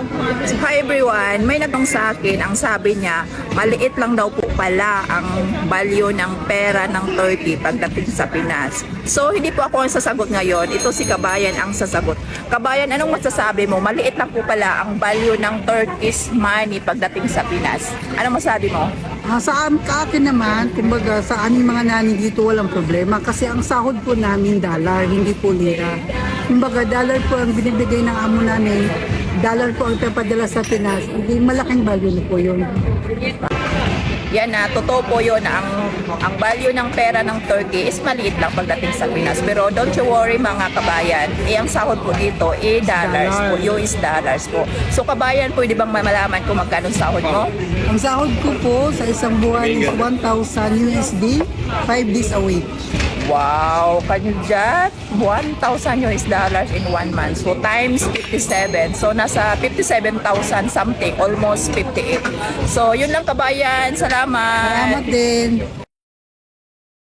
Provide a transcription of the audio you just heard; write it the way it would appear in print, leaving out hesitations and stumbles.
Hi everyone, may nagtanong sa akin, ang sabi niya, maliit lang daw po pala ang value ng pera ng Turkey pagdating sa Pinas. So hindi po ako ang sasagot ngayon, ito si Kabayan ang sasagot. Kabayan, anong masasabi mo? Maliit lang po pala ang value ng Turkish money pagdating sa Pinas. Ano masabi mo? Sa akin naman, kumbaga sa aming mga nani dito walang problema kasi ang sahod po namin dollar, hindi po lira. Kumbaga dollar po ang binibigay ng amo namin, dollar po ang papadala sa Pinas, hindi malaking value na po yun. Yan na, totoo po yun na ang value ng pera ng Turkey is maliit lang pagdating sa Pinas. Pero don't you worry mga kabayan, ang sahod po dito, dollars po, US dollars po. So kabayan, pwede bang malaman kung magkano sahod mo? Ang sahod ko po sa isang buwan is 1,000 USD, 5 days a week. Wow, can you just 1,000 US dollars in 1 month. So times 57. So nasa 57,000 something, almost 58. So yun lang kabayan. Salamat. Salamat din.